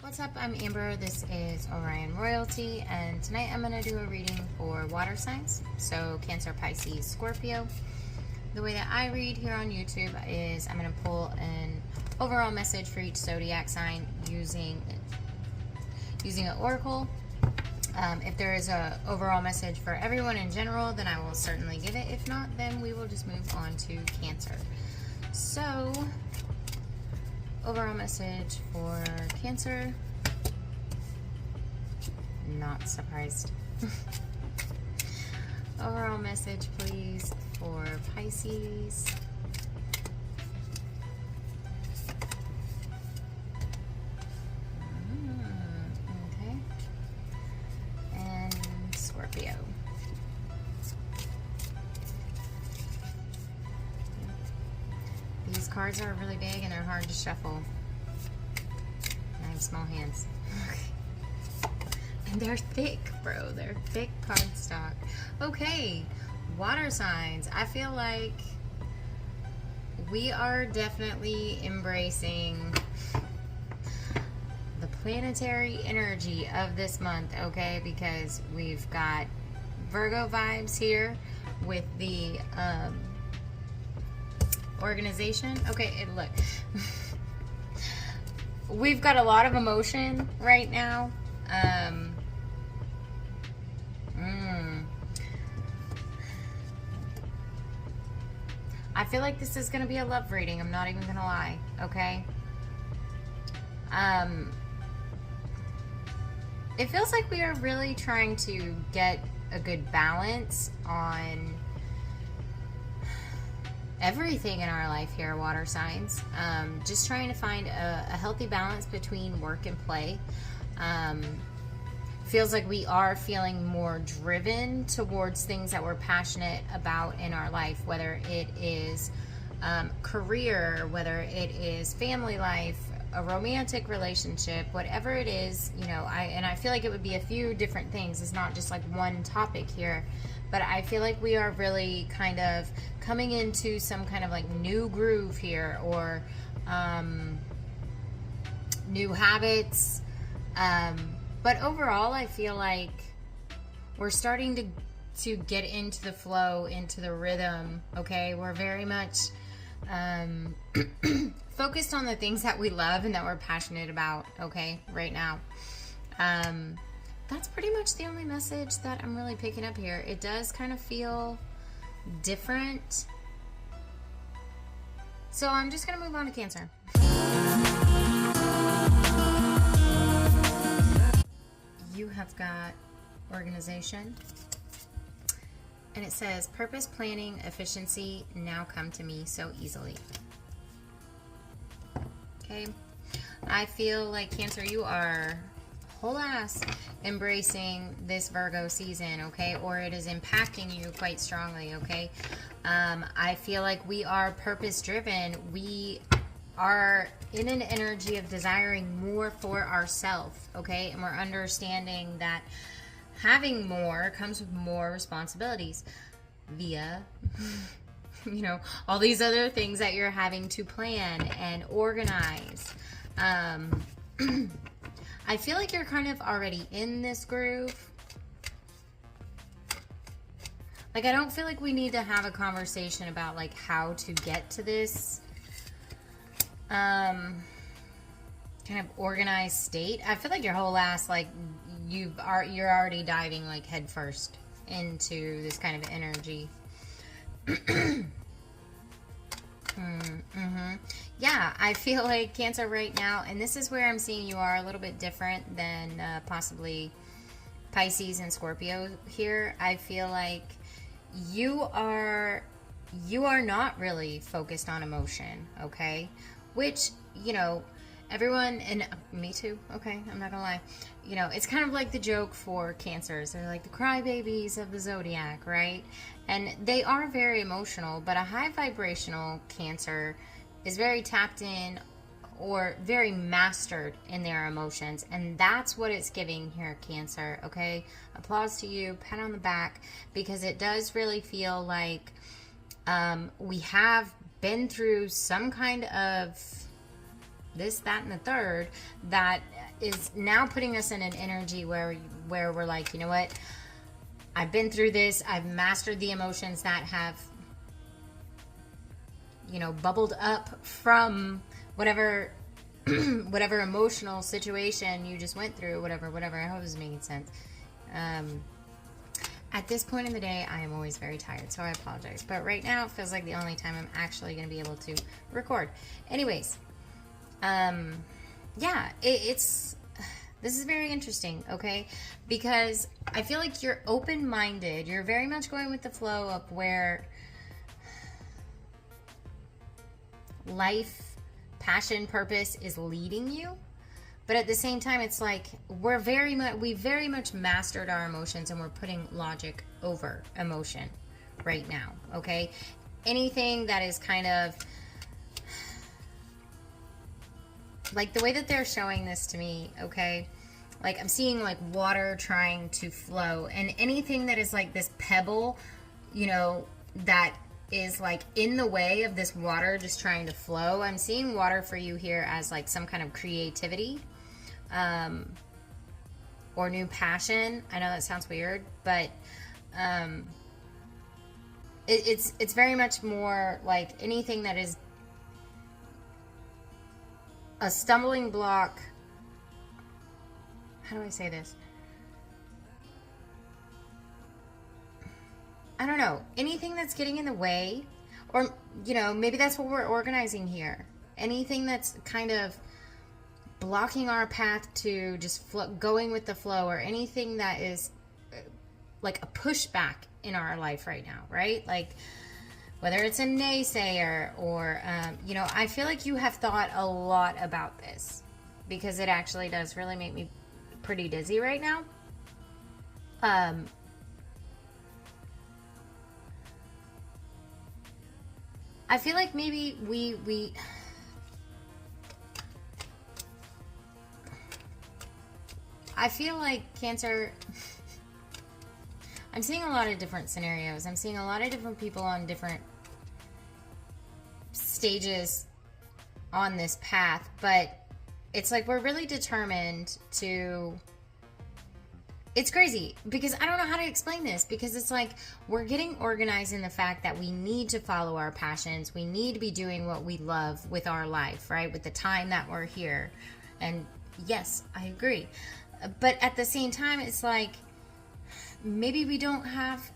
What's up? I'm Amber. This is Orion Royalty, and tonight I'm going to do a reading for water signs. So Cancer, Pisces, Scorpio. The way that I read here on YouTube is I'm going to pull an overall message for each zodiac sign using an oracle. If there is a overall message for everyone in general, then I will certainly give it. If not, then we will just move on to Cancer. So, overall message for Cancer. Not surprised. Overall message, please, for Pisces. Okay. And Scorpio. These cards are really big and they're hard to shuffle. I have small hands. And they're thick, bro. They're thick cardstock. Okay, water signs. I feel like we are definitely embracing the planetary energy of this month, okay? Because we've got Virgo vibes here with the organization. Okay, look. We've got a lot of emotion right now. I feel like this is going to be a love reading. I'm not even going to lie, okay? It feels like we are really trying to get a good balance on everything in our life here, water signs. Just trying to find a healthy balance between work and play. Feels like we are feeling more driven towards things that we're passionate about in our life, whether it is career, whether it is family life, a romantic relationship, whatever it is, you know. I feel like it would be a few different things. It's not just like one topic here, but I feel like we are really kind of coming into some kind of like new groove here, or new habits. But overall, I feel like we're starting to get into the flow, into the rhythm, okay? We're very much focused on the things that we love and that we're passionate about, okay, right now. That's pretty much the only message that I'm really picking up here. It does kind of feel different. So I'm just going to move on to Cancer. You have got organization, and it says purpose, planning, efficiency now come to me so easily. Okay, I feel like Cancer, you are whole ass embracing this Virgo season, okay, or it is impacting you quite strongly, okay. I feel like we are purpose driven. We are in an energy of desiring more for ourselves, okay? And we're understanding that having more comes with more responsibilities via, you know, all these other things that you're having to plan and organize. I feel like you're kind of already in this groove. Like, I don't feel like we need to have a conversation about like how to get to this kind of organized state. I feel like your whole ass, like, you're already diving like head first into this kind of energy. Yeah, I feel like Cancer right now, and this is where I'm seeing you are a little bit different than possibly Pisces and Scorpio here. I feel like you are not really focused on emotion, okay? Which, you know, everyone, and me too, okay, I'm not gonna lie. You know, it's kind of like the joke for Cancers. They're like the crybabies of the zodiac, right? And they are very emotional, but a high vibrational Cancer is very tapped in or very mastered in their emotions. And that's what it's giving here, Cancer, okay? Applause to you, pat on the back, because it does really feel like we have been through some kind of this, that, and the third that is now putting us in an energy where we're like, you know what? I've been through this. I've mastered the emotions that have, you know, bubbled up from whatever whatever emotional situation you just went through, whatever. I hope this is making sense. At this point in the day, I am always very tired, so I apologize. But right now, it feels like the only time I'm actually going to be able to record. Anyways, yeah, this is very interesting, okay? Because I feel like you're open-minded. You're very much going with the flow of where life, passion, purpose is leading you. But at the same time, it's like we very much mastered our emotions, and we're putting logic over emotion right now, okay? Anything that is kind of like the way that they're showing this to me, okay? Like I'm seeing like water trying to flow, and anything that is like this pebble, you know, that is like in the way of this water just trying to flow. I'm seeing water for you here as like some kind of creativity. Or new passion. I know that sounds weird, but it's very much more like anything that is a stumbling block. How do I say this? I don't know. Anything that's getting in the way, or, you know, maybe that's what we're organizing here. Anything that's kind of blocking our path to just going with the flow, or anything that is like a pushback in our life right now, right? Like whether it's a naysayer or, you know, I feel like you have thought a lot about this, because it actually does really make me pretty dizzy right now. I feel like maybe we I feel like Cancer, I'm seeing a lot of different scenarios. I'm seeing a lot of different people on different stages on this path, but it's like we're really determined to... It's crazy because I don't know how to explain this, because it's like we're getting organized in the fact that we need to follow our passions. We need to be doing what we love with our life, right? With the time that we're here. And yes, I agree. But at the same time, it's like maybe we don't have...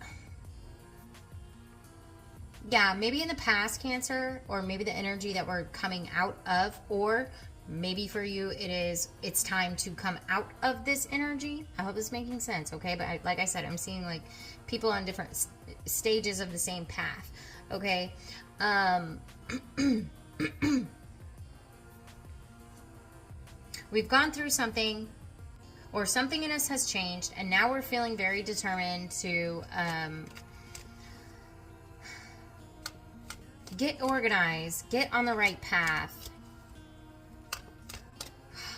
Yeah, maybe in the past, Cancer, or maybe the energy that we're coming out of, or maybe for you it's time to come out of this energy. I hope this is making sense, okay? But like I said, I'm seeing like people on different stages of the same path, okay? We've gone through something, or something in us has changed, and now we're feeling very determined to get organized, get on the right path.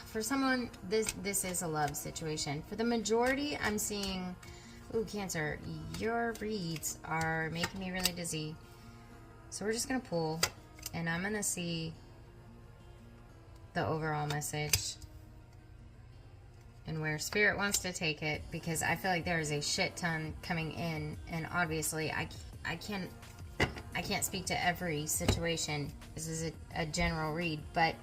For someone, this is a love situation. For the majority, I'm seeing... Ooh, Cancer, your reads are making me really dizzy. So we're just going to pull, and I'm going to see the overall message and where Spirit wants to take it, because I feel like there is a shit ton coming in, and obviously I can't speak to every situation. This is a general read, but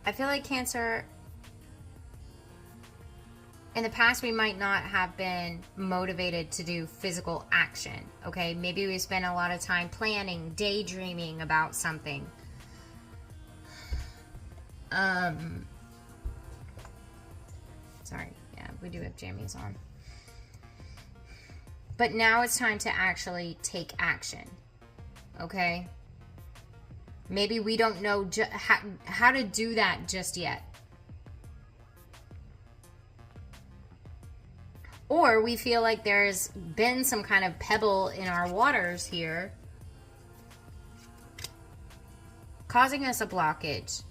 I feel like Cancer, in the past we might not have been motivated to do physical action, okay? Maybe we spent a lot of time planning, daydreaming about something. Sorry, yeah, we do have jammies on. But now it's time to actually take action, okay? Maybe we don't know how to do that just yet. Or we feel like there's been some kind of pebble in our waters here, causing us a blockage.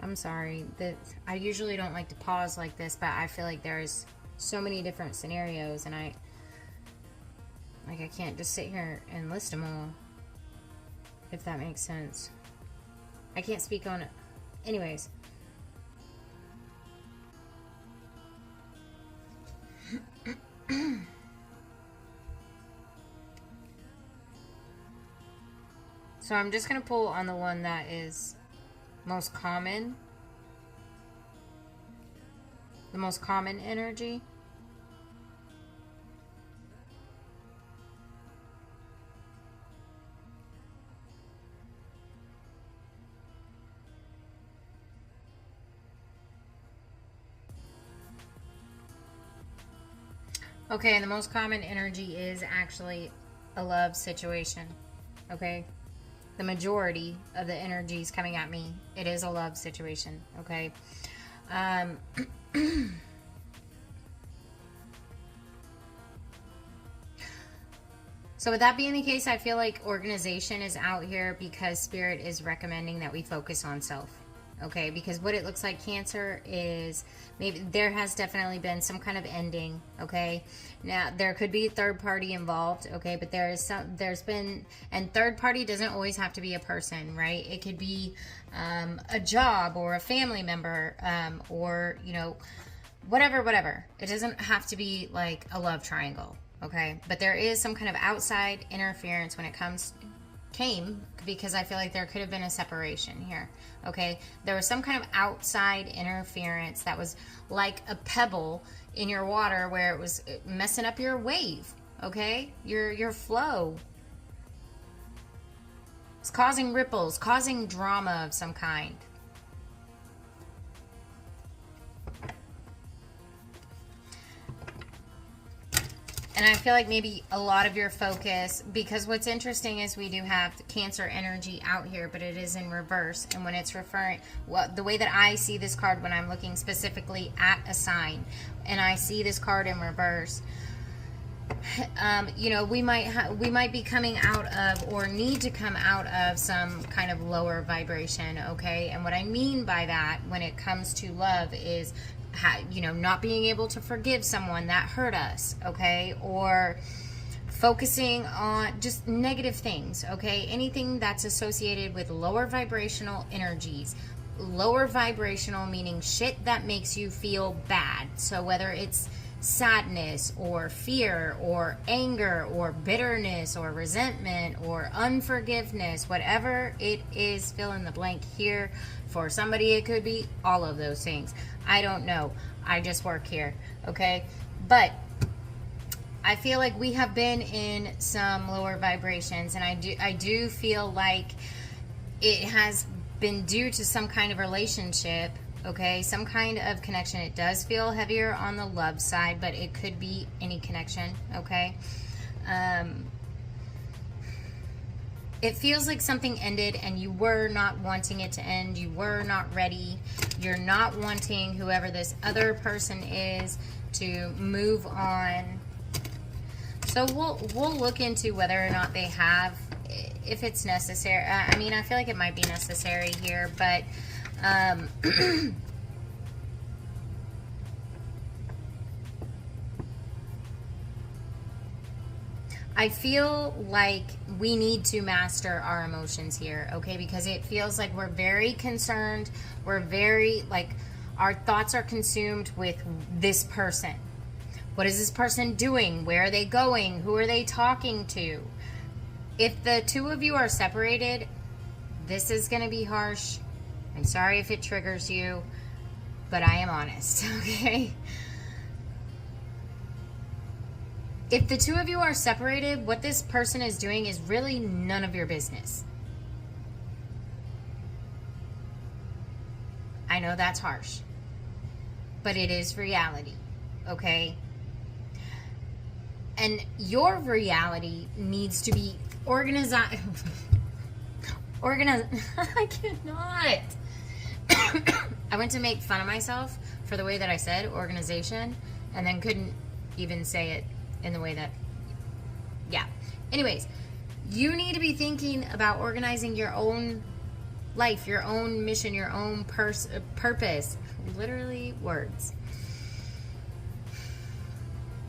I'm sorry that I usually don't like to pause like this, but I feel like there's so many different scenarios, and I can't just sit here and list them all, if that makes sense. I can't speak on it. Anyways. So I'm just going to pull on the one that is most common. The most common energy. Okay, and the most common energy is actually a love situation. Okay? The majority of the energies coming at me, it is a love situation. Okay? So with that being the case, I feel like organization is out here because Spirit is recommending that we focus on self. Okay, because what it looks like, Cancer, is maybe there has definitely been some kind of ending. Okay, now there could be a third party involved. Okay, but there's been, and third party doesn't always have to be a person, right? It could be a job or a family member, or you know, whatever. It doesn't have to be like a love triangle. Okay, but there is some kind of outside interference when it came, because I feel like there could have been a separation here. Okay, there was some kind of outside interference that was like a pebble in your water where it was messing up your wave. Okay, your flow. It's causing ripples, causing drama of some kind. And I feel like maybe a lot of your focus, because what's interesting is we do have Cancer energy out here, but it is in reverse. And when it's referring, well, the way that I see this card when I'm looking specifically at a sign, and I see this card in reverse, you know, we might be coming out of, or need to come out of, some kind of lower vibration. Okay, and what I mean by that when it comes to love is, you know, not being able to forgive someone that hurt us, okay, or focusing on just negative things, okay, anything that's associated with lower vibrational energies. Lower vibrational meaning shit that makes you feel bad. So whether it's sadness or fear or anger or bitterness or resentment or unforgiveness, whatever it is, fill in the blank here. For somebody it could be all of those things. I don't know. I just work here, okay? But I feel like we have been in some lower vibrations, and I do feel like it has been due to some kind of relationship, okay, some kind of connection. It does feel heavier on the love side, but it could be any connection, okay? It feels like something ended and you were not wanting it to end. You were not ready. You're not wanting whoever this other person is to move on. So we'll look into whether or not they have, if it's necessary. I mean, I feel like it might be necessary here, but I feel like we need to master our emotions here, okay? Because it feels like we're very concerned. We're very, like, our thoughts are consumed with this person. What is this person doing? Where are they going? Who are they talking to? If the two of you are separated, this is going to be harsh. I'm sorry if it triggers you, but I am honest, okay? If the two of you are separated, what this person is doing is really none of your business. I know that's harsh, but it is reality, okay? And your reality needs to be organized. I cannot. I went to make fun of myself for the way that I said organization, and then couldn't even say it in the way that, yeah. Anyways, you need to be thinking about organizing your own life, your own mission, your own purpose. Literally words.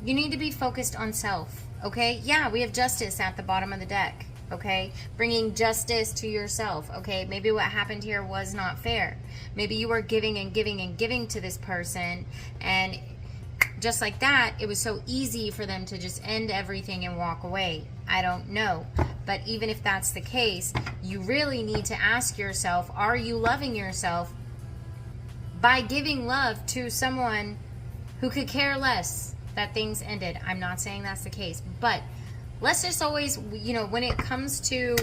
You need to be focused on self, okay? Yeah, we have justice at the bottom of the deck, okay? Bringing justice to yourself, okay? Maybe what happened here was not fair. Maybe you were giving and giving and giving to this person, and just like that, it was so easy for them to just end everything and walk away. I don't know. But even if that's the case, you really need to ask yourself, are you loving yourself by giving love to someone who could care less that things ended? I'm not saying that's the case, but let's just always, you know, when it comes to,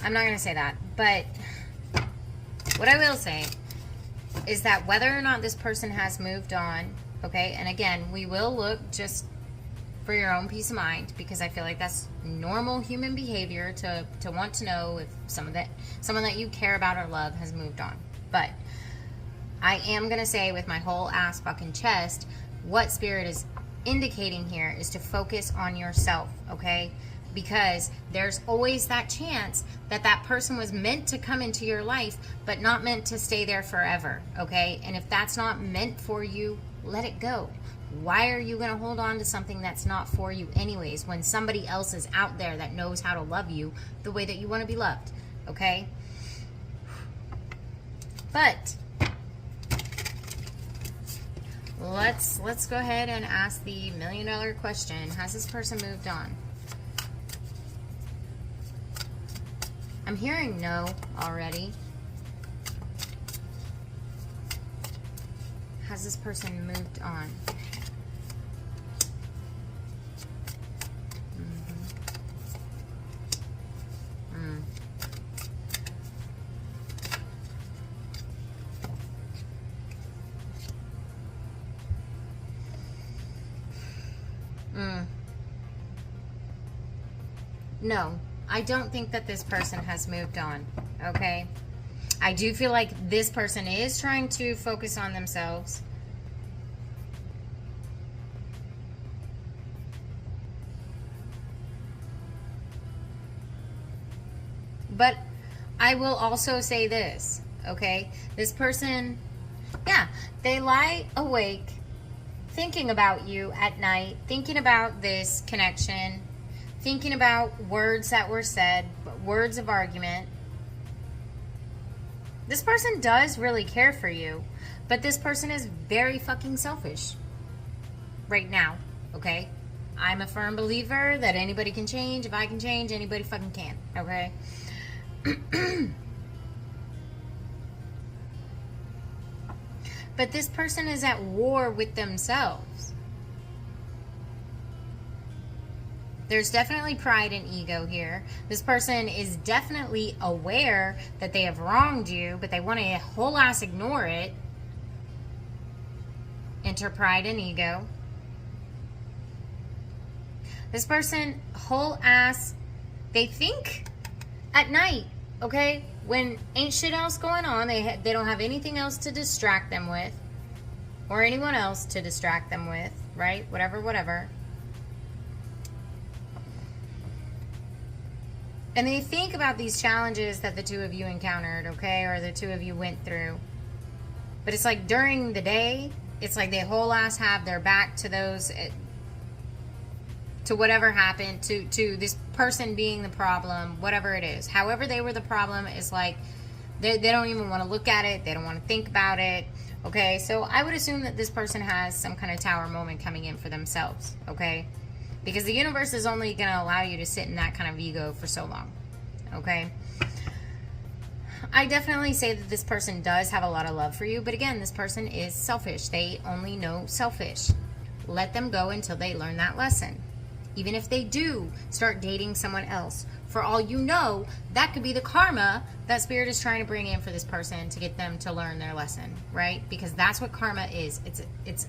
I'm not going to say that, but what I will say is that whether or not this person has moved on, okay, and again, we will look just for your own peace of mind, because I feel like that's normal human behavior to want to know if someone that you care about or love has moved on. But I am going to say with my whole ass fucking chest, what Spirit is indicating here is to focus on yourself, okay? Because there's always that chance that that person was meant to come into your life, but not meant to stay there forever, okay? And if that's not meant for you, let it go. Why are you going to hold on to something that's not for you anyways, when somebody else is out there that knows how to love you the way that you want to be loved, okay? But let's go ahead and ask the $1 million question. Has this person moved on? I'm hearing no already. Has this person moved on? No, I don't think that this person has moved on, okay? I do feel like this person is trying to focus on themselves. But I will also say this, okay? This person, yeah, they lie awake thinking about you at night, thinking about this connection, thinking about words that were said, words of argument. This person does really care for you, but this person is very fucking selfish right now, okay? I'm a firm believer that anybody can change. If I can change, anybody fucking can, okay? But this person is at war with themselves. There's definitely pride and ego here. This person is definitely aware that they have wronged you, but they want to whole ass ignore it. Enter pride and ego. This person whole ass, they think at night, okay? When ain't shit else going on, they don't have anything else to distract them with, or anyone else to distract them with, right? Whatever. And they think about these challenges that the two of you encountered, okay? Or the two of you went through. But it's like during the day, it's like they whole ass have their back to those, to whatever happened, to this person being the problem, whatever it is. However they were the problem, is like they don't even want to look at it. They don't want to think about it, okay? So I would assume that this person has some kind of tower moment coming in for themselves, okay? Because the universe is only going to allow you to sit in that kind of ego for so long, okay? I definitely say that this person does have a lot of love for you, but again, this person is selfish. They only know selfish. Let them go until they learn that lesson. Even if they do start dating someone else, for all you know, that could be the karma that Spirit is trying to bring in for this person to get them to learn their lesson, right? Because that's what karma is. It's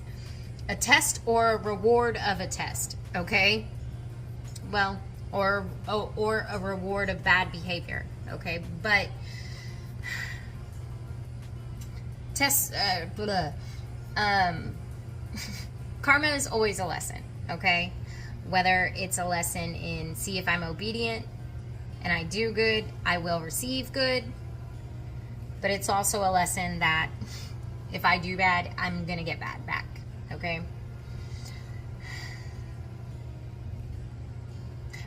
a test or a reward of a test, okay? Well, or a reward of bad behavior, okay? But karma is always a lesson, okay? Whether it's a lesson in see if I'm obedient and I do good, I will receive good. But it's also a lesson that if I do bad, I'm gonna get bad back, okay?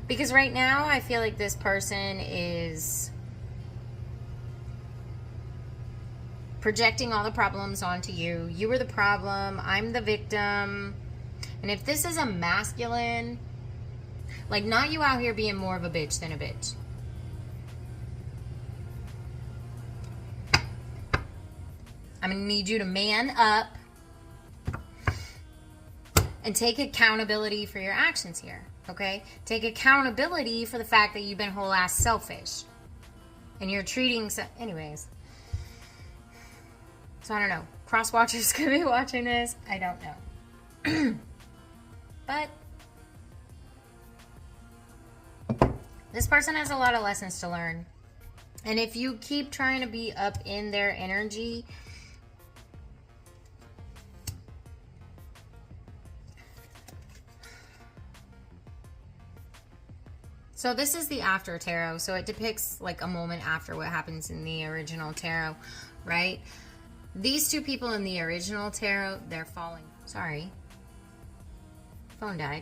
Because right now, I feel like this person is projecting all the problems onto you. You were the problem. I'm the victim. And if this is a masculine, like, not you out here being more of a bitch than a bitch. I'm going to need you to man up and take accountability for your actions here, okay? Take accountability for the fact that you've been whole ass selfish. And you're treating... Anyways. So I don't know. Cross watchers could be watching this. I don't know. But this person has a lot of lessons to learn. And if you keep trying to be up in their energy... So this is the after tarot. So it depicts like a moment after what happens in the original tarot, right? These two people in the original tarot, they're falling. Sorry. Phone died.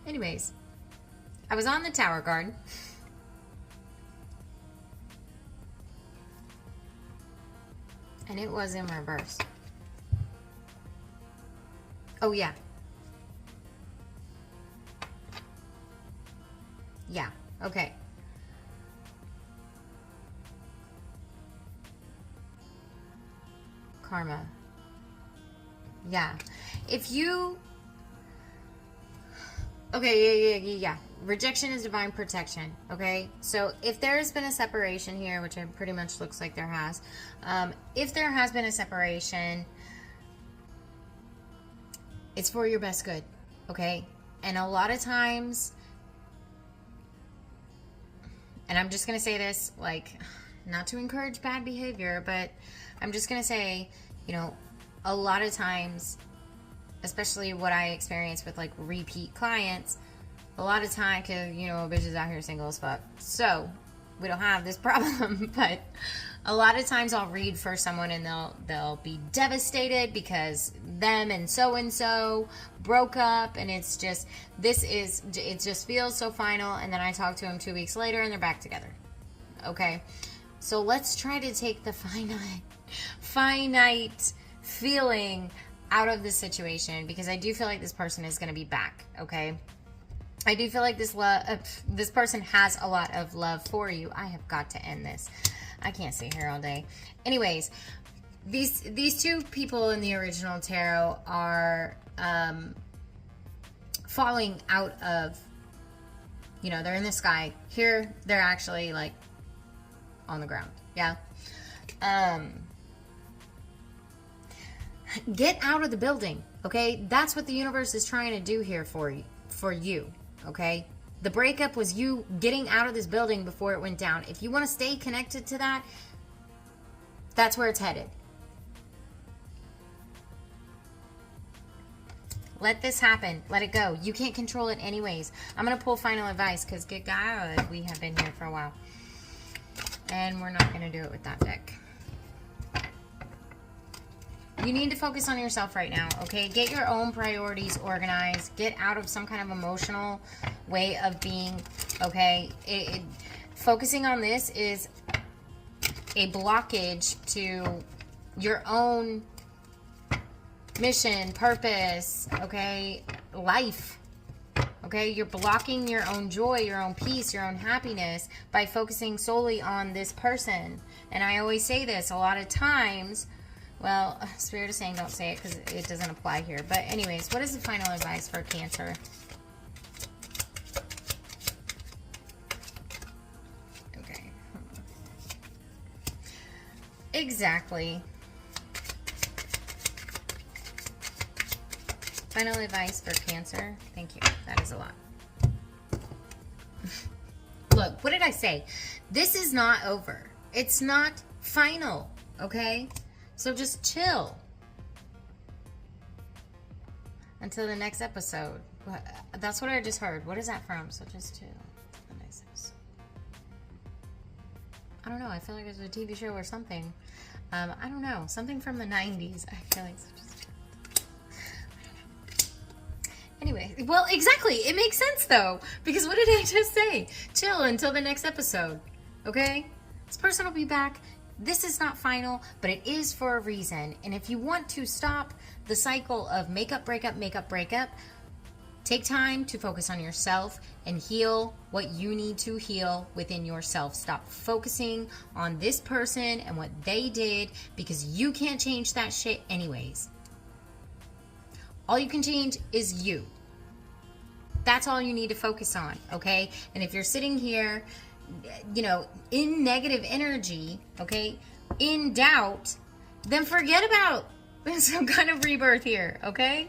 Anyways, I was on the Tower card. And it was in reverse. Oh, yeah. Yeah, okay. Karma. Yeah. If you... Okay, yeah. Rejection is divine protection, okay? So if there has been a separation here, which it pretty much looks like there has, if there has been a separation, it's for your best good, okay? And a lot of times... And I'm just going to say this, like, not to encourage bad behavior, but I'm just going to say, you know, a lot of times, especially what I experience with, like, repeat clients, a lot of time, because, you know, bitches out here single as fuck. So, we don't have this problem, but a lot of times I'll read for someone and they'll be devastated because them and so broke up, and it's just, it just feels so final, and then I talk to them 2 weeks later and they're back together. Okay? So let's try to take the finite feeling out of this situation, because I do feel like this person is going to be back, okay? I do feel like this person has a lot of love for you. I have got to end this. I can't stay here all day. Anyways, these two people in the original tarot are falling out of, you know, they're in the sky. Here, they're actually, like, on the ground. Yeah. Get out of the building, okay? That's what the universe is trying to do here for you, okay? The breakup was you getting out of this building before it went down. If you want to stay connected to that, that's where it's headed. Let this happen. Let it go. You can't control it anyways. I'm going to pull final advice because, good God, we have been here for a while. And we're not going to do it with that deck. You need to focus on yourself right now, okay? Get your own priorities organized. Get out of some kind of emotional way of being, okay? Focusing on this is a blockage to your own mission, purpose, okay? Life, okay? You're blocking your own joy, your own peace, your own happiness by focusing solely on this person. And I always say this a lot of times. Well, Spirit is saying don't say it because it doesn't apply here. But anyways, what is the final advice for Cancer? Okay. Exactly. Final advice for Cancer. Thank you. That is a lot. Look, what did I say? This is not over. It's not final, okay? So just chill until the next episode. That's what I just heard. What is that from? So just chill until the next episode. I don't know. I feel like it's a TV show or something. I don't know, something from the 90s. I feel like anyway, well, exactly. It makes sense though, because what did I just say? Chill until the next episode. Okay? This person will be back. This is not final, but it is for a reason. And if you want to stop the cycle of makeup, breakup, take time to focus on yourself and heal what you need to heal within yourself. Stop focusing on this person and what they did, because you can't change that shit anyways. All you can change is you. That's all you need to focus on, okay? And if you're sitting here, you know, in negative energy, okay, in doubt, then forget about some kind of rebirth here, okay?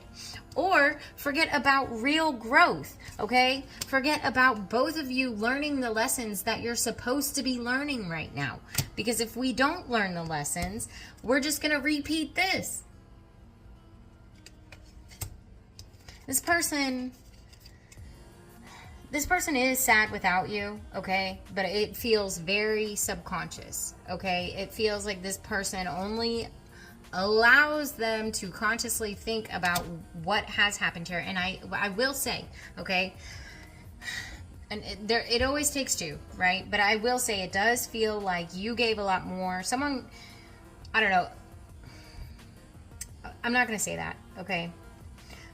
Or forget about real growth, okay? Forget about both of you learning the lessons that you're supposed to be learning right now. Because if we don't learn the lessons, we're just going to repeat this. This person is sad without you, okay? But it feels very subconscious, okay? It feels like this person only allows them to consciously think about what has happened here. And I will say, okay, and it always takes two, right? But I will say it does feel like you gave a lot more. Someone, I don't know. I'm not going to say that, okay?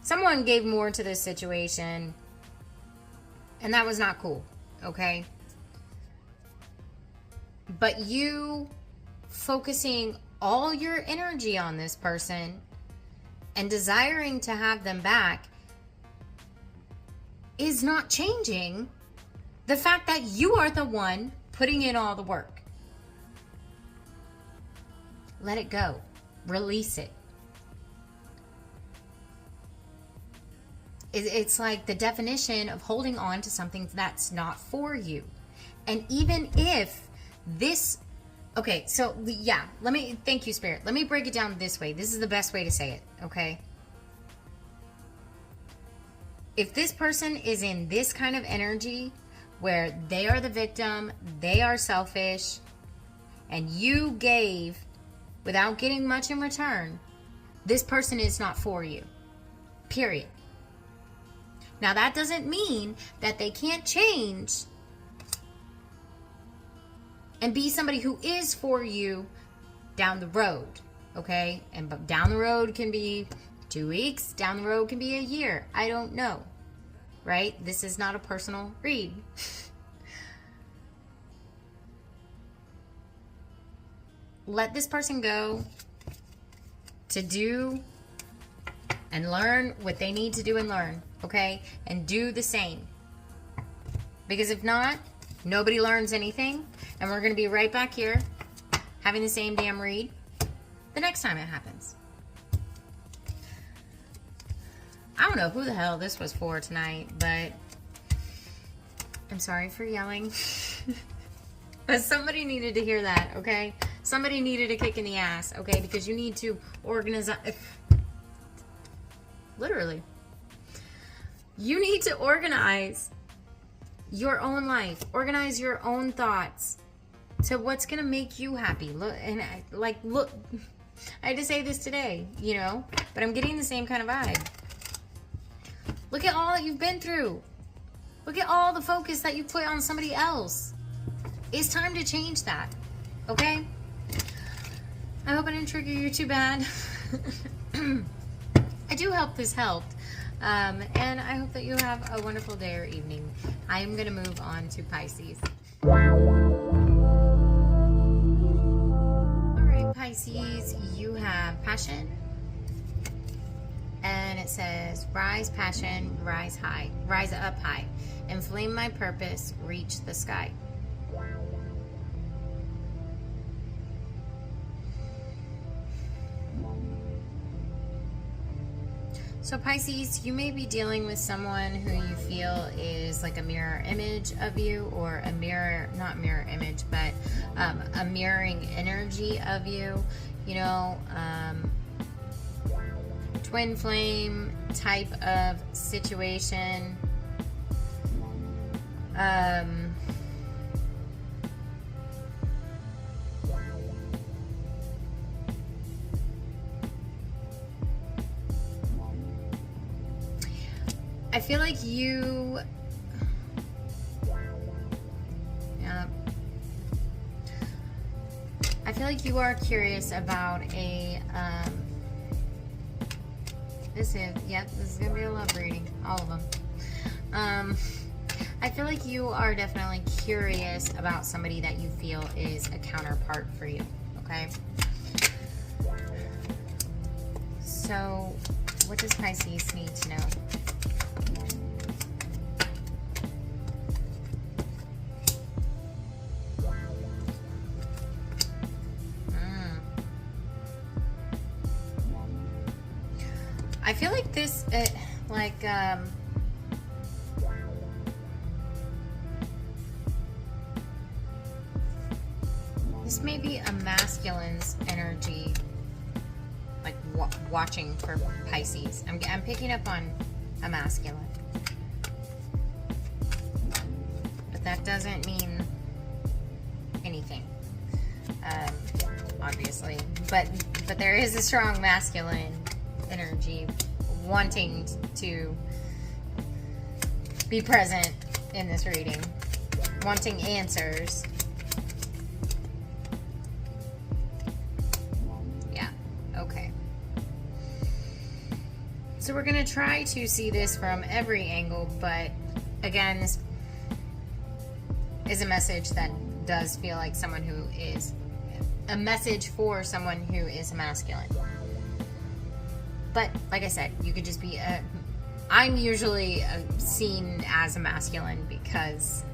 Someone gave more to this situation, and that was not cool, okay? But you focusing all your energy on this person and desiring to have them back is not changing the fact that you are the one putting in all the work. Let it go. Release it. It's like the definition of holding on to something that's not for you. And even if this, okay, so yeah, thank you, Spirit. Let me break it down this way. This is the best way to say it, okay? If this person is in this kind of energy where they are the victim, they are selfish, and you gave without getting much in return, this person is not for you. Period. Now, that doesn't mean that they can't change and be somebody who is for you down the road, okay? And down the road can be 2 weeks, down the road can be a year. I don't know, right? This is not a personal read. Let this person go to do and learn what they need to do and learn, okay? And do the same. Because if not, nobody learns anything, and we're going to be right back here having the same damn read the next time it happens. I don't know who the hell this was for tonight, but I'm sorry for yelling. But somebody needed to hear that, okay? Somebody needed a kick in the ass, okay? Because you need to organize... Literally. You need to organize your own life. Organize your own thoughts to what's going to make you happy. Look, and look, I had to say this today, you know, but I'm getting the same kind of vibe. Look at all that you've been through. Look at all the focus that you put on somebody else. It's time to change that, okay? I hope I didn't trigger you too bad. I do hope this helped. And I hope that you have a wonderful day or evening. I am going to move on to Pisces. Alright, Pisces, you have passion. And it says, rise passion, rise high, rise up high. Inflame my purpose, reach the sky. So Pisces, you may be dealing with someone who you feel is like a mirror image of you, or a mirror, not mirror image, but a mirroring energy of you, you know, twin flame type of situation. I feel like you... Yeah. I feel like you are curious about a... this is going to be a love reading. All of them. I feel like you are definitely curious about somebody that you feel is a counterpart for you. Okay? So, what does Pisces need to know? I feel like this, this may be a masculine's energy, like watching for Pisces. I'm picking up on a masculine, but that doesn't mean anything, obviously. But there is a strong masculine energy wanting to be present in this reading, wanting answers. Yeah, okay. So we're going to try to see this from every angle, but again, this is a message that does feel like someone who is a message for someone who is a masculine. But like I said, you could just be a... I'm usually seen as a masculine because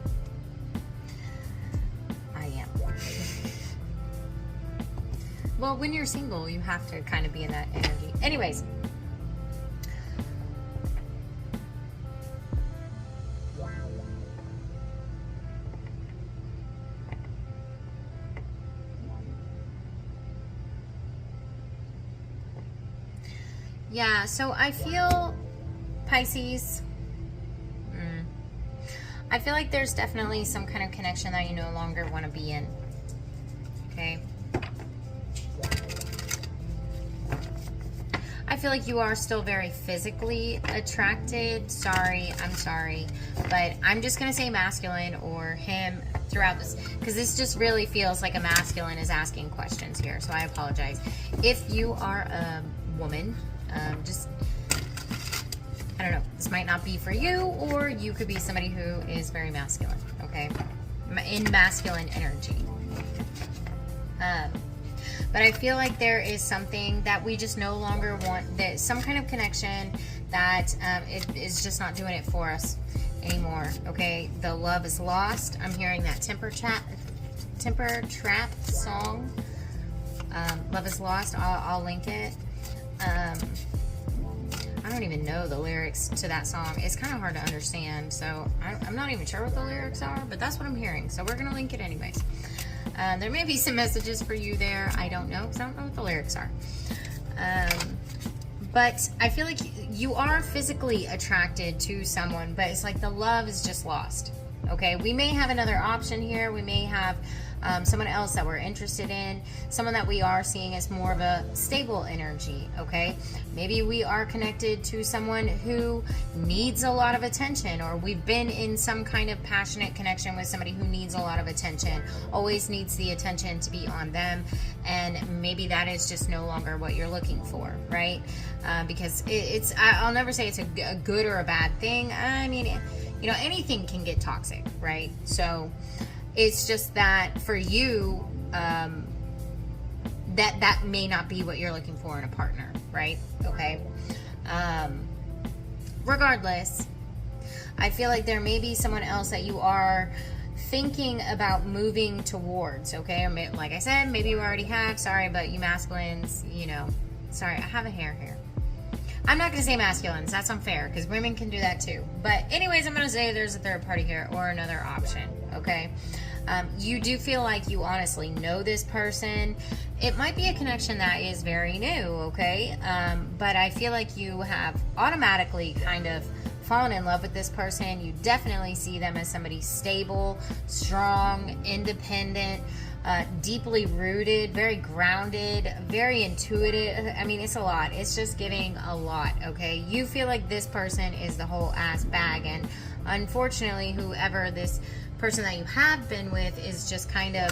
I am. Well, when you're single, you have to kind of be in that energy. Anyways. Yeah, so I feel, Pisces, I feel like there's definitely some kind of connection that you no longer want to be in, okay? I feel like you are still very physically attracted. I'm sorry, but I'm just going to say masculine or him throughout this, because this just really feels like a masculine is asking questions here, so I apologize. If you are a woman, I don't know, this might not be for you, or you could be somebody who is very masculine, okay? In masculine energy. But I feel like there is something that we just no longer want, that some kind of connection that it is just not doing it for us anymore, okay? The love is lost. I'm hearing that Temper Trap song. Love is lost. I'll link it. I don't even know the lyrics to that song. It's kind of hard to understand, so I'm not even sure what the lyrics are, but that's what I'm hearing, so we're going to link it anyways. There may be some messages for you there. I don't know, because I don't know what the lyrics are. But I feel like you are physically attracted to someone, but it's like the love is just lost, okay? We may have another option here. We may have someone else that we're interested in, someone that we are seeing as more of a stable energy, okay? Maybe we are connected to someone who needs a lot of attention, or we've been in some kind of passionate connection with somebody who needs a lot of attention, always needs the attention to be on them, and maybe that is just no longer what you're looking for, right? Because I'll never say it's a good or a bad thing. I mean, you know, anything can get toxic, right? So it's just that for you, that may not be what you're looking for in a partner, right? Okay. Regardless, I feel like there may be someone else that you are thinking about moving towards, okay? Or like I said, maybe you already have. Sorry, but you masculines, you know. Sorry, I have a hair here. I'm not going to say masculines. That's unfair, because women can do that too. But anyways, I'm going to say there's a third party here or another option, okay? You do feel like you honestly know this person. It might be a connection that is very new, okay? But I feel like you have automatically kind of fallen in love with this person. You definitely see them as somebody stable, strong, independent, deeply rooted, very grounded, very intuitive. I mean, it's a lot. It's just giving a lot, okay? You feel like this person is the whole ass bag, and unfortunately, whoever this person that you have been with is just kind of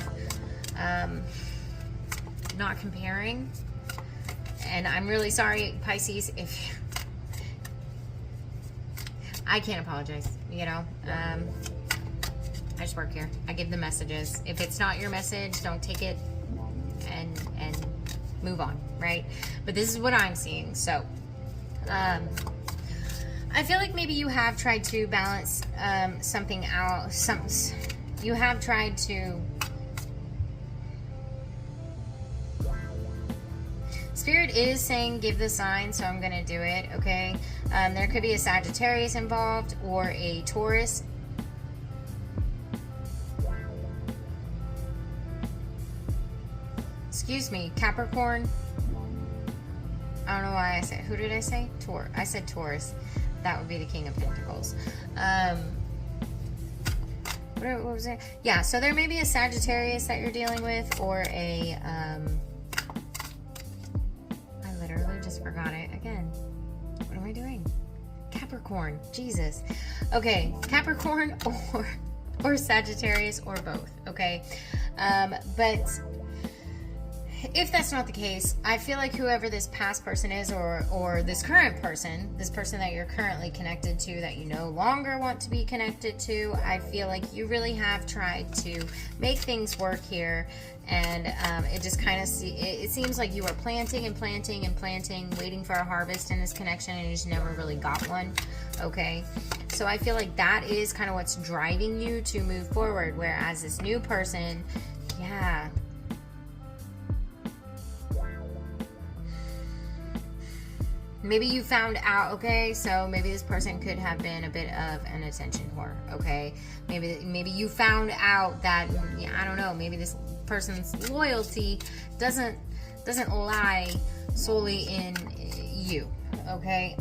not comparing. And I'm really sorry, Pisces, if I can't apologize, you know. I just work here. I give the messages. If it's not your message, don't take it and move on, right? But this is what I'm seeing. So, I feel like maybe you have tried to balance something out. You have tried to. Spirit is saying give the sign, so I'm going to do it, okay? There could be a Sagittarius involved or a Taurus. Excuse me, Capricorn. I don't know why I said, who did I say? I said Taurus. That would be the King of Pentacles. What was it? Yeah, so there may be a Sagittarius that you're dealing with, or a, I literally just forgot it again. What am I doing? Capricorn. Jesus. Okay, Capricorn or Sagittarius or both, okay? But if that's not the case, I feel like whoever this past person is, or this current person, this person that you're currently connected to that you no longer want to be connected to, I feel like you really have tried to make things work here, and it just kind of it seems like you were planting and planting and planting, waiting for a harvest in this connection, and you just never really got one, okay? So I feel like that is kind of what's driving you to move forward, whereas this new person, yeah, maybe you found out, okay, so maybe this person could have been a bit of an attention whore, okay? Maybe you found out that, I don't know, maybe this person's loyalty doesn't lie solely in you, okay?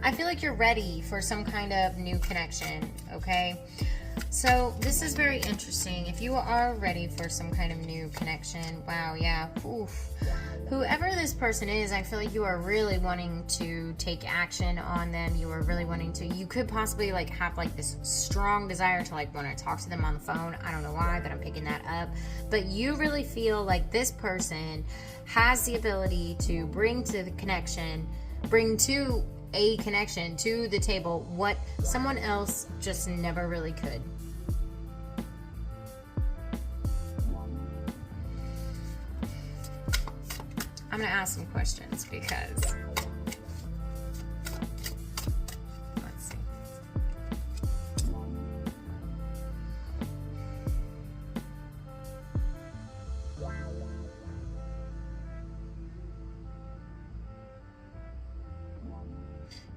I feel like you're ready for some kind of new connection, okay? So this is very interesting. If you are ready for some kind of new connection, wow, yeah, oof. Whoever this person is, I feel like you are really wanting to take action on them. You are really wanting to, you could possibly like have like this strong desire to like want to talk to them on the phone. I don't know why, but I'm picking that up. But you really feel like this person has the ability to bring to a connection to the table what someone else just never really could. I'm going to ask some questions because, let's see.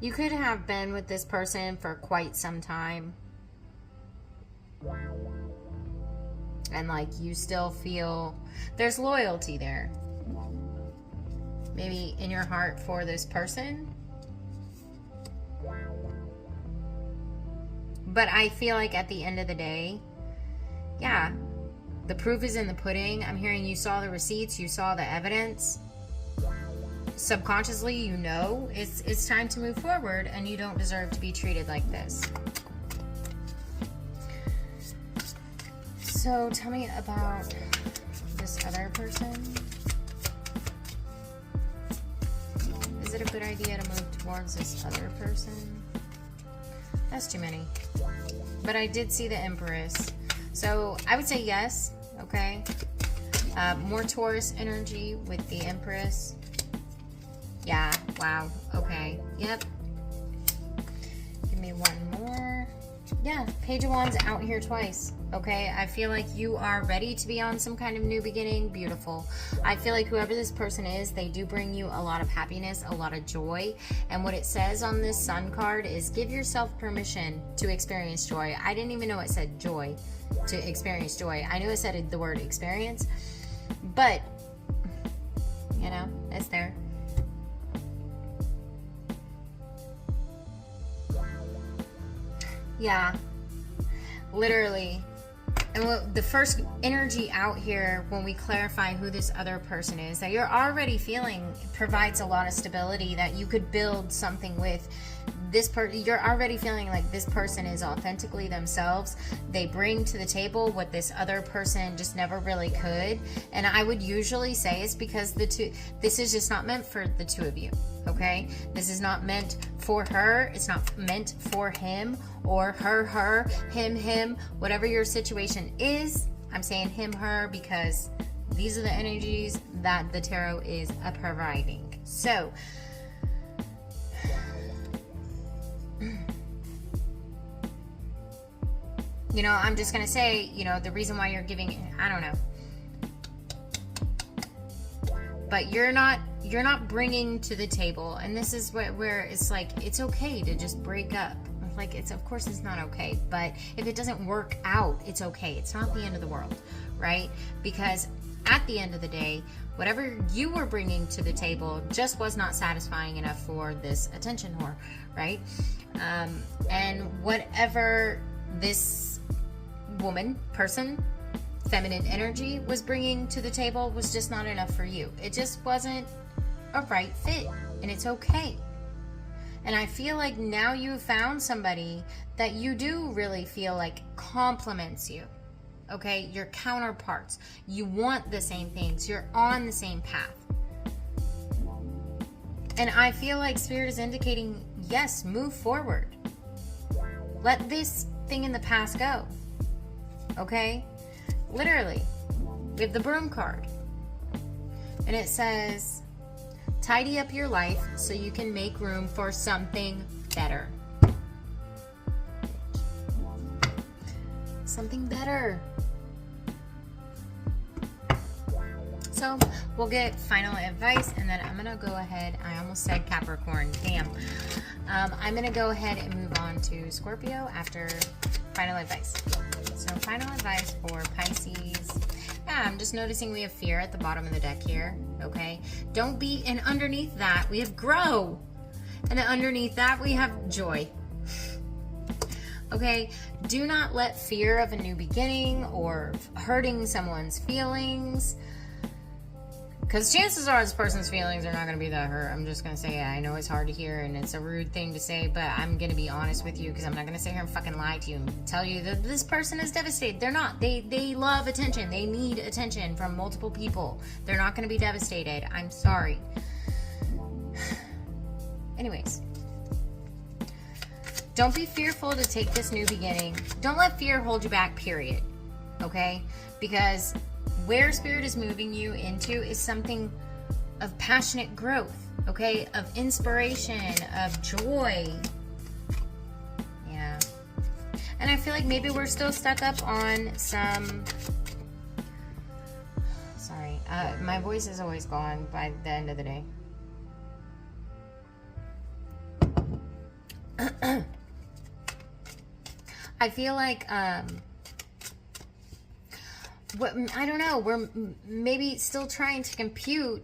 You could have been with this person for quite some time. And like you still feel there's loyalty there. Maybe in your heart for this person. But I feel like at the end of the day, yeah, the proof is in the pudding. I'm hearing you saw the receipts, you saw the evidence. Subconsciously, you know it's time to move forward, and you don't deserve to be treated like this. So tell me about this other person. Is it a good idea to move towards this other person? That's too many. But I did see the Empress. So I would say yes, okay? More Taurus energy with the Empress. Yeah, wow, okay, yep. Give me one more. Yeah, Page of Wands out here twice, okay? I feel like you are ready to be on some kind of new beginning. Beautiful. I feel like whoever this person is, they do bring you a lot of happiness, a lot of joy. And what it says on this Sun card is give yourself permission to experience joy. I didn't even know it said joy, to experience joy. I knew it said the word experience, but, you know, it's there. Yeah, literally, And the first energy out here when we clarify who this other person is that you're already feeling provides a lot of stability that you could build something with. This person, you're already feeling like this person is authentically themselves. They bring to the table what this other person just never really could. And I would usually say it's because this is just not meant for the two of you. Okay, this is not meant for her. It's not meant for him, or her, him, whatever your situation is. I'm saying him, her, because these are the energies that the tarot is providing. So I'm just going to say, the reason why you're giving, I don't know. But you're not bringing to the table, and this is where it's like, it's okay to just break up. Like, of course it's not okay, but if it doesn't work out, it's okay. It's not the end of the world, right? Because at the end of the day, whatever you were bringing to the table just was not satisfying enough for this attention whore, right? And whatever this woman, person, feminine energy was bringing to the table was just not enough for you. It just wasn't a right fit, and it's okay. And I feel like now you've found somebody that you do really feel like complements you. Okay, your counterparts. You want the same things. You're on the same path. And I feel like Spirit is indicating, yes, move forward. Let this thing in the past go. Okay? Literally. We have the Broom card. And it says, tidy up your life so you can make room for something better. Something better. So we'll get final advice, and then I'm going to go ahead. I almost said Capricorn. Damn. I'm going to go ahead and move on to Scorpio after final advice. So final advice for Pisces. Yeah, I'm just noticing we have fear at the bottom of the deck here. Okay. Don't be, and underneath that we have grow. And then underneath that we have joy. Okay. Do not let fear of a new beginning or hurting someone's feelings, because chances are this person's feelings are not going to be that hurt. I'm just going to say, I know it's hard to hear and it's a rude thing to say, but I'm going to be honest with you, because I'm not going to sit here and fucking lie to you and tell you that this person is devastated. They're not. They love attention. They need attention from multiple people. They're not going to be devastated. I'm sorry. Anyways. Don't be fearful to take this new beginning. Don't let fear hold you back, period. Okay? Because where Spirit is moving you into is something of passionate growth, okay? Of inspiration, of joy. Yeah. And I feel like maybe we're still stuck up on some... Sorry. My voice is always gone by the end of the day. I feel like... I don't know, we're maybe still trying to compute,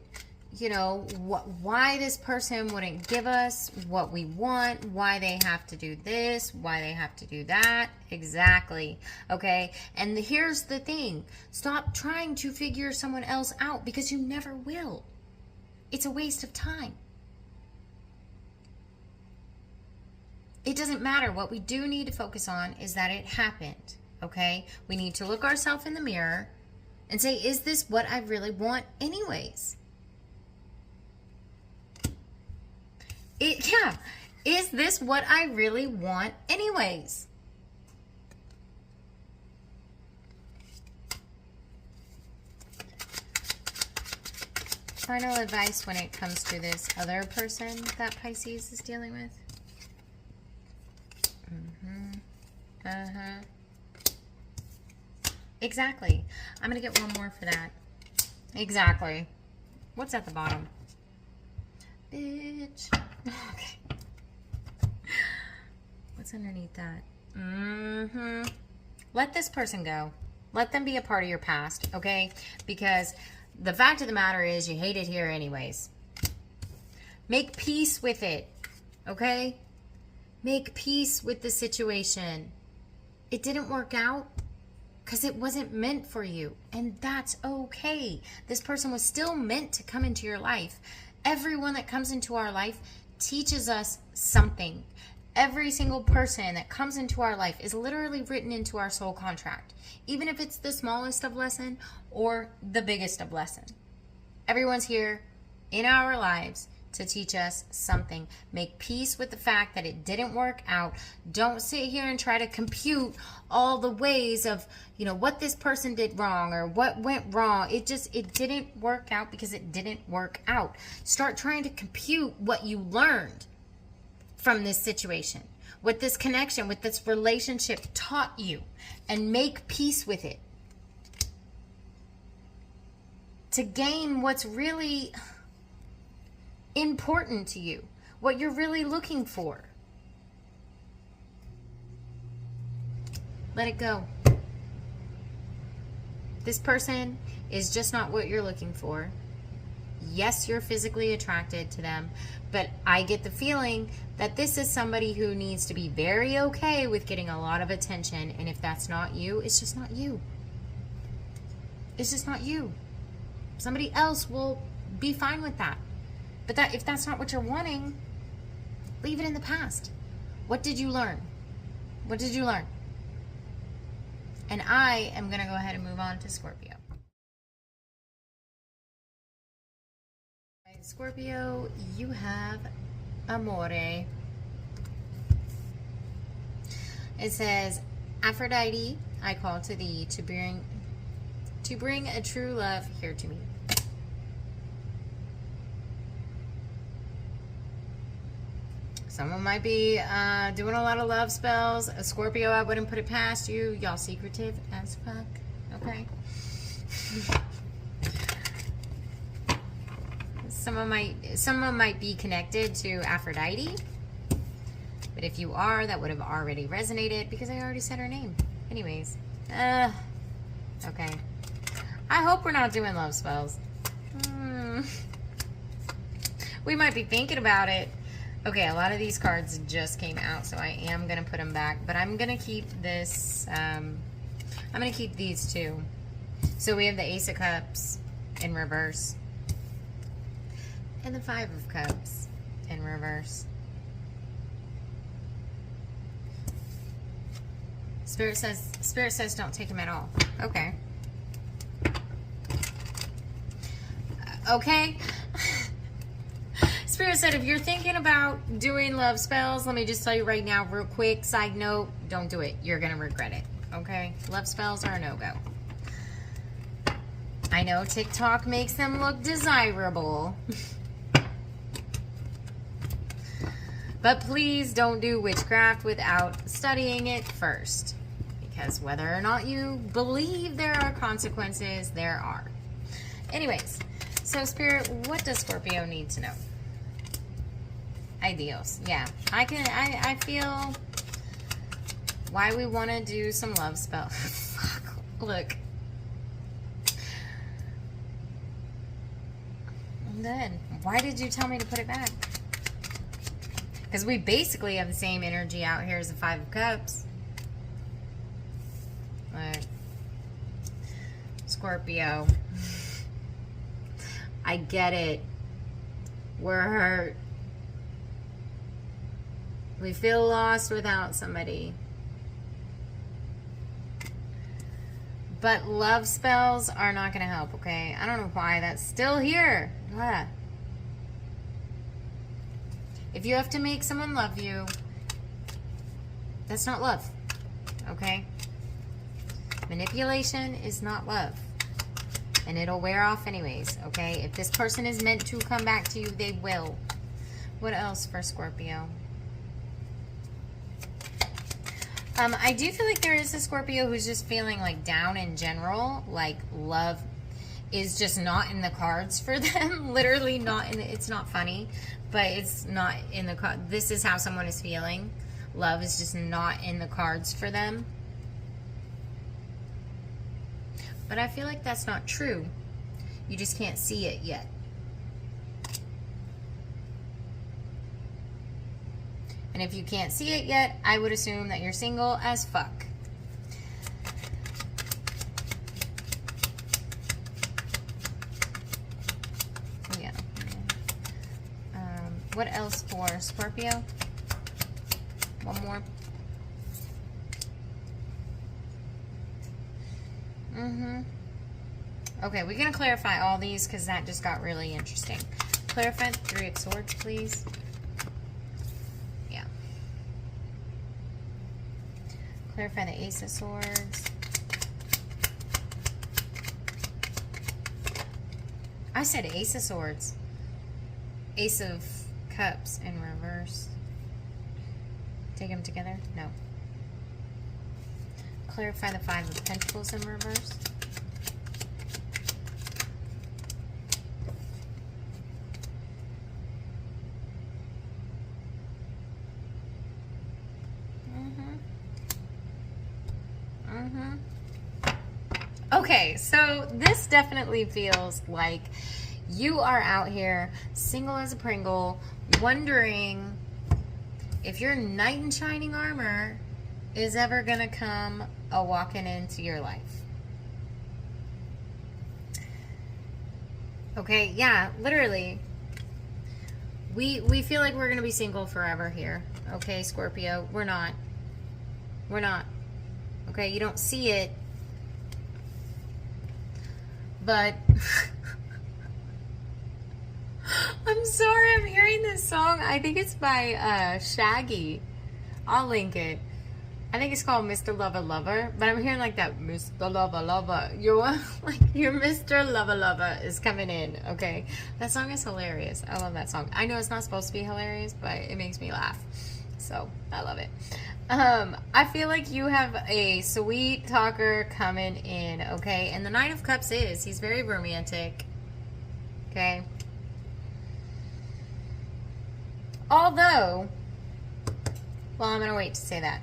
why this person wouldn't give us what we want, why they have to do this, why they have to do that. Exactly. Okay. And here's the thing. Stop trying to figure someone else out, because you never will. It's a waste of time. It doesn't matter. What we do need to focus on is that it happened. Okay, we need to look ourselves in the mirror and say, is this what I really want anyways? Is this what I really want anyways? Final advice when it comes to this other person that Pisces is dealing with. Exactly. I'm going to get one more for that. Exactly. What's at the bottom? Bitch. Okay. What's underneath that? Let this person go. Let them be a part of your past, okay? Because the fact of the matter is you hate it here anyways. Make peace with it, okay? Make peace with the situation. It didn't work out. because it wasn't meant for you. And that's okay. This person was still meant to come into your life. Everyone that comes into our life teaches us something. Every single person that comes into our life is literally written into our soul contract, even if it's the smallest of lesson or the biggest of lesson. Everyone's here in our lives to teach us something. Make peace with the fact that it didn't work out. Don't sit here and try to compute all the ways of, you know, what this person did wrong or what went wrong. It didn't work out because it didn't work out. Start trying to compute what you learned from this situation, what this connection, what this relationship taught you, and make peace with it. To gain what's really important to you, what you're really looking for. Let it go. This person is just not what you're looking for. Yes, you're physically attracted to them, but I get the feeling that this is somebody who needs to be very okay with getting a lot of attention, and if that's not you, it's just not you. It's just not you. Somebody else will be fine with that. But if that's not what you're wanting, leave it in the past. What did you learn? What did you learn? And I am going to go ahead and move on to Scorpio. Scorpio, you have Amore. It says, Aphrodite, I call to thee to bring a true love here to me. Someone might be doing a lot of love spells. A Scorpio, I wouldn't put it past you. Y'all secretive as fuck. Okay. Someone might be connected to Aphrodite. But if you are, that would have already resonated because I already said her name. Anyways. Okay. I hope we're not doing love spells. We might be thinking about it. Okay, a lot of these cards just came out, so I am going to put them back. But I'm going to keep this, I'm going to keep these two. So we have the Ace of Cups in reverse. And the Five of Cups in reverse. Spirit says don't take them at all. Okay. Okay. Spirit said, if you're thinking about doing love spells, let me just tell you right now, real quick, side note, don't do it. You're going to regret it, okay? Love spells are a no-go. I know TikTok makes them look desirable. But please don't do witchcraft without studying it first. Because whether or not you believe there are consequences, there are. Anyways, so Spirit, what does Scorpio need to know? Ideals. Yeah, I feel why we want to do some love spell. Fuck, look. And then, why did you tell me to put it back? Because we basically have the same energy out here as the Five of Cups. Look. Scorpio. I get it. We're hurt. We feel lost without somebody. But love spells are not going to help, okay? I don't know why that's still here. Ugh. If you have to make someone love you, that's not love, okay? Manipulation is not love. And it'll wear off anyways, okay? If this person is meant to come back to you, they will. What else for Scorpio? I do feel like there is a Scorpio who's just feeling like down in general, like love is just not in the cards for them. Literally not in the, it's not funny, but it's not in the card. This is how someone is feeling. Love is just not in the cards for them. But I feel like that's not true. You just can't see it yet. And if you can't see it yet, I would assume that you're single as fuck. What else for Scorpio? One more. Okay, we're going to clarify all these because that just got really interesting. Clarify the Three of Swords, please. Yeah. Clarify the Ace of Swords. I said Ace of Swords. Ace of Cups in reverse. Take them together? No. Clarify the Five of Pentacles in reverse. Okay, so this definitely feels like you are out here single as a Pringle, wondering if your knight in shining armor is ever gonna come a walking into your life. Okay, yeah, literally. We feel like we're gonna be single forever here. Okay, Scorpio, we're not. We're not. Okay, you don't see it. But I'm sorry, I'm hearing this song. I think it's by Shaggy. I'll link it. I think it's called Mr. Lover Lover, but I'm hearing like that Mr. Lover Lover. Your Mr. Lover Lover is coming in. Okay, that song is hilarious. I love that song. I know it's not supposed to be hilarious, but it makes me laugh. So I love it. I feel like you have a sweet talker coming in, okay? And the Knight of Cups he's very romantic, okay? Although, well, I'm going to wait to say that.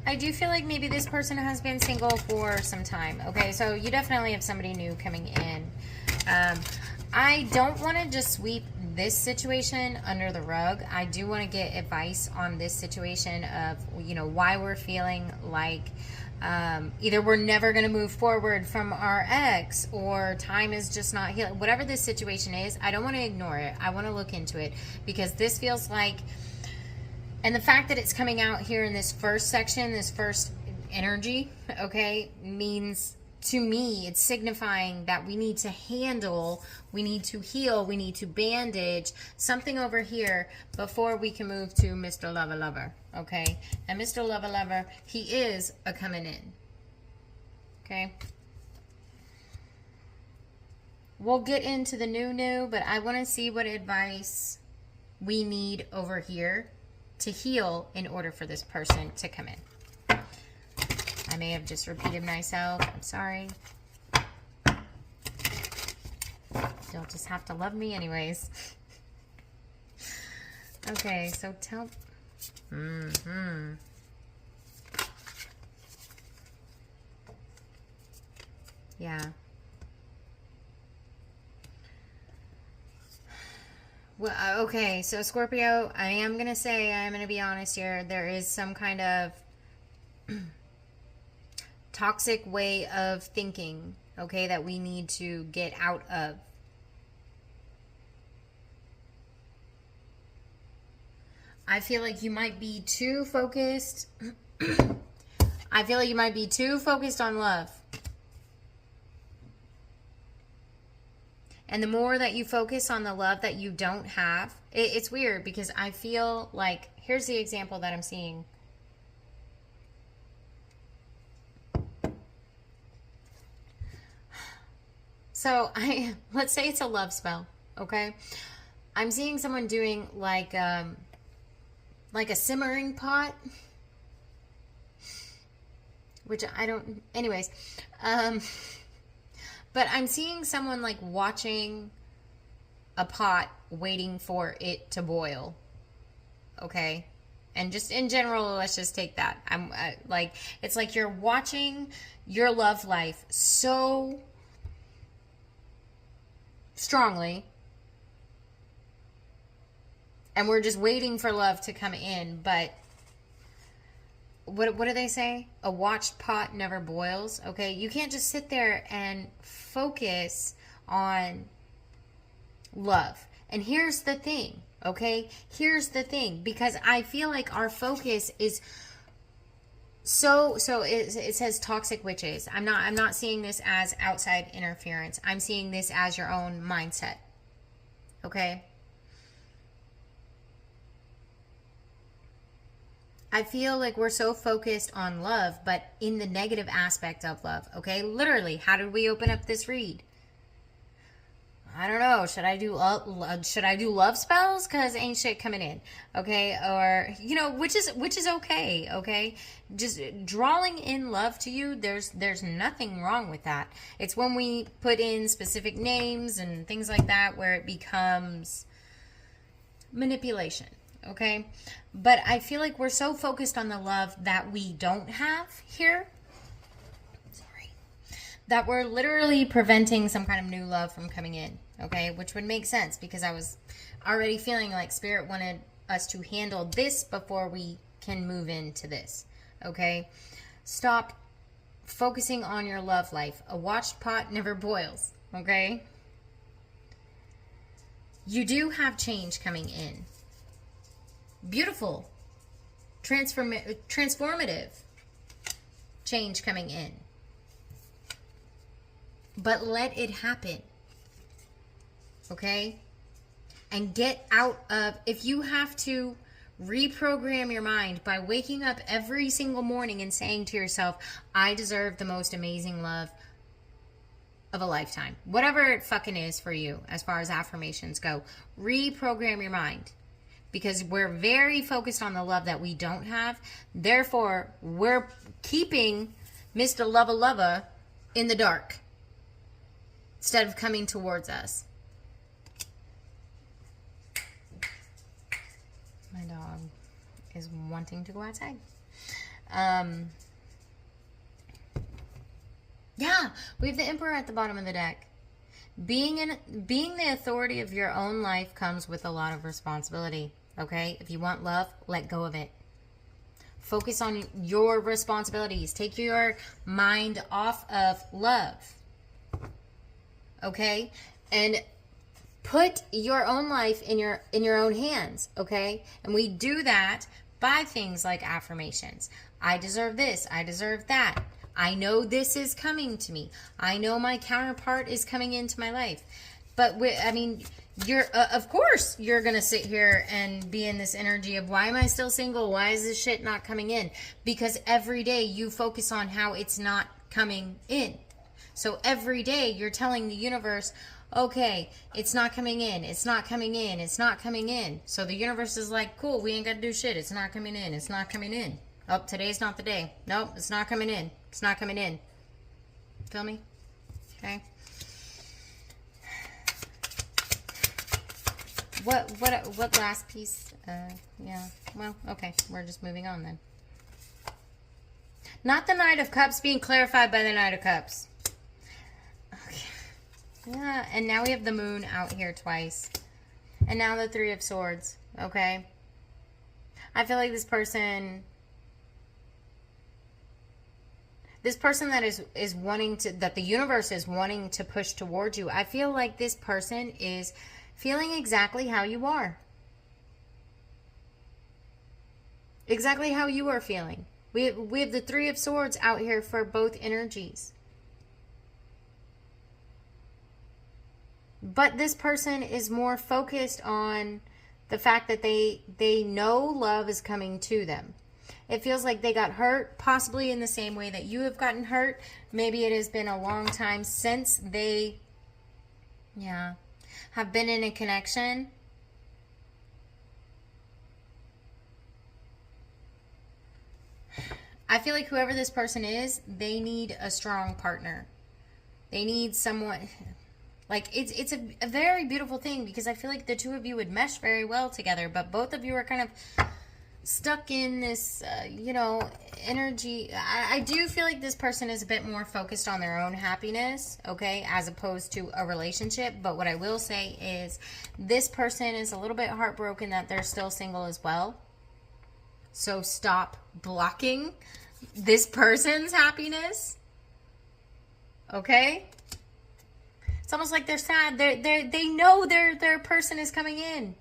I do feel like maybe this person has been single for some time. Okay, so you definitely have somebody new coming in. I don't want to just sweep this situation under the rug. I do want to get advice on this situation of, you know, why we're feeling like either we're never going to move forward from our ex, or time is just not healing. Whatever this situation is, I don't want to ignore it. I want to look into it, because this feels like, and the fact that it's coming out here in this first section, this first energy, okay, means to me, it's signifying that we need to handle, we need to heal, we need to bandage something over here before we can move to Mr. Lover Lover, okay? And Mr. Lover Lover, he is a coming in, okay? We'll get into the new, but I want to see what advice we need over here to heal in order for this person to come in. I may have just repeated myself. I'm sorry. You'll just have to love me anyways. Okay, so tell... Yeah. Well, okay, so Scorpio, I am going to say, I'm going to be honest here, there is some kind of toxic way of thinking, okay, that we need to get out of. I feel like you might be too focused. I feel like you might be too focused on love. And the more that you focus on the love that you don't have, it's weird, because I feel like, here's the example that I'm seeing. So let's say it's a love spell, okay? I'm seeing someone doing like a simmering pot, which I don't, anyways, but I'm seeing someone like watching a pot waiting for it to boil, okay? And just in general, let's just take that. Like, it's like you're watching your love life so strongly, and we're just waiting for love to come in, but what do they say? A watched pot never boils. Okay, you can't just sit there and focus on love. And here's the thing, okay? Here's the thing, because I feel like our focus is so it says toxic witches. I'm not seeing this as outside interference. I'm seeing this as your own mindset. Okay? I feel like we're so focused on love, but in the negative aspect of love, okay? Literally, how did we open up this read? I don't know. Should I do love spells? Cause ain't shit coming in, okay? Or which is okay, okay? Just drawing in love to you. There's nothing wrong with that. It's when we put in specific names and things like that where it becomes manipulation, okay? But I feel like we're so focused on the love that we don't have here. That we're literally preventing some kind of new love from coming in, okay? Which would make sense because I was already feeling like Spirit wanted us to handle this before we can move into this, okay? Stop focusing on your love life. A watched pot never boils, okay? You do have change coming in. Beautiful, transformative change coming in. But let it happen, okay? And get out of, if you have to reprogram your mind by waking up every single morning and saying to yourself, I deserve the most amazing love of a lifetime. Whatever it fucking is for you as far as affirmations go, reprogram your mind. Because we're very focused on the love that we don't have. Therefore, we're keeping Mr. Lova Lova in the dark instead of coming towards us. My dog is wanting to go outside. Yeah, we have the Emperor at the bottom of the deck. Being the authority of your own life comes with a lot of responsibility, okay? If you want love, let go of it. Focus on your responsibilities. Take your mind off of love, okay? And put your own life in your own hands, okay? And we do that by things like affirmations. I deserve this. I deserve that. I know this is coming to me. I know my counterpart is coming into my life. But you're of course you're gonna sit here and be in this energy of, why am I still single? Why is this shit not coming in? Because every day you focus on how it's not coming in. So every day you're telling the universe, okay, it's not coming in, it's not coming in, it's not coming in. So the universe is like, cool, we ain't got to do shit. It's not coming in, it's not coming in. Oh, today's not the day. Nope, it's not coming in. It's not coming in. Feel me? Okay. What last piece? Yeah. Well, okay. We're just moving on then. Not the Knight of Cups being clarified by the Knight of Cups. Okay. Yeah, and now we have the Moon out here twice. And now the Three of Swords. Okay. I feel like this person that is wanting to, that the universe is wanting to push towards you, I feel like this person is feeling exactly how you are. Exactly how you are feeling. We have the Three of Swords out here for both energies. But this person is more focused on the fact that they know love is coming to them. It feels like they got hurt, possibly in the same way that you have gotten hurt. Maybe it has been a long time since they, have been in a connection. I feel like whoever this person is, they need a strong partner. They need someone, like, it's a very beautiful thing, because I feel like the two of you would mesh very well together, but both of you are kind of stuck in this, energy. I do feel like this person is a bit more focused on their own happiness, okay, as opposed to a relationship. But what I will say is this person is a little bit heartbroken that they're still single as well. So stop blocking this person's happiness. Okay? It's almost like they're sad. They know their person is coming in.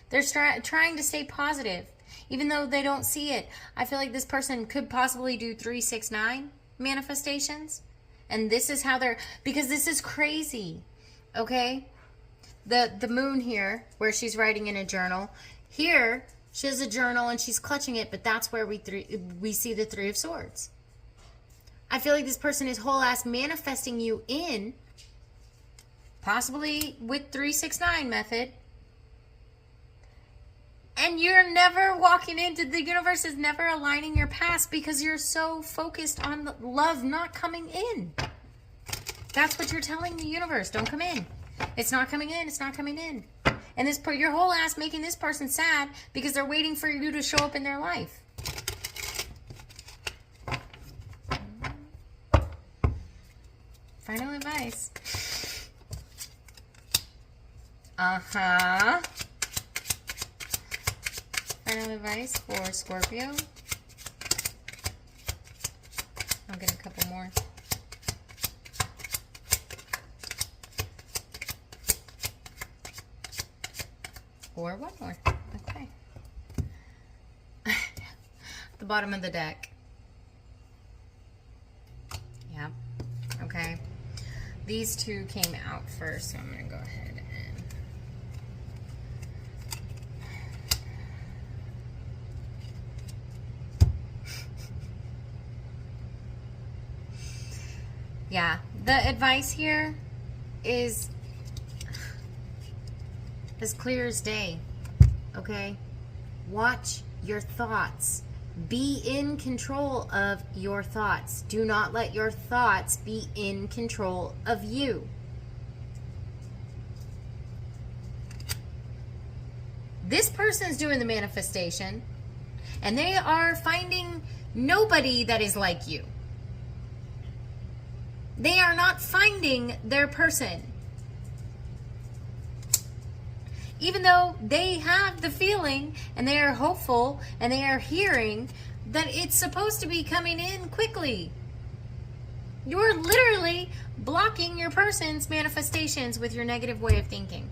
They're trying to stay positive, even though they don't see it. I feel like this person could possibly do 369 manifestations. And this is how they're, because this is crazy. Okay? The moon here, where she's writing in a journal. Here, she has a journal and she's clutching it, but that's where we see the Three of Swords. I feel like this person is whole ass manifesting you in, possibly with 369 method. And you're never walking into, the universe is never aligning your past because you're so focused on the love not coming in. That's what you're telling the universe. Don't come in. It's not coming in. It's not coming in. And your whole ass making this person sad because they're waiting for you to show up in their life. Final advice. Final advice for Scorpio. I'll get a couple more. Or one more. Okay. The bottom of the deck. Yeah. Okay. These two came out first, so I'm going to go ahead and... Yeah. The advice here is as clear as day, okay? Watch your thoughts. Be in control of your thoughts. Do not let your thoughts be in control of you. This person's doing the manifestation, and they are finding nobody that is like you. They are not finding their person. Even though they have the feeling and they are hopeful and they are hearing that it's supposed to be coming in quickly. You're literally blocking your person's manifestations with your negative way of thinking.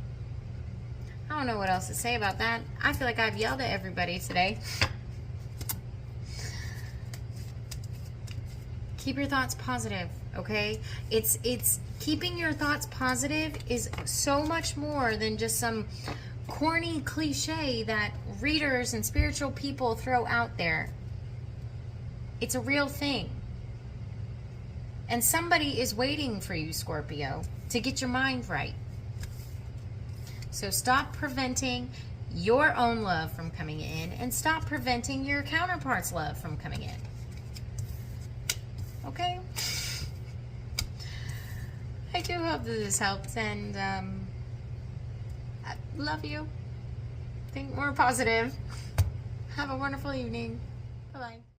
I don't know what else to say about that. I feel like I've yelled at everybody today. Keep your thoughts positive, okay? It's keeping your thoughts positive is so much more than just some corny cliche that readers and spiritual people throw out there. It's a real thing. And somebody is waiting for you, Scorpio, to get your mind right. So stop preventing your own love from coming in and stop preventing your counterpart's love from coming in. Okay? I do hope that this helps, and I love you. Think more positive. Have a wonderful evening. Bye-bye.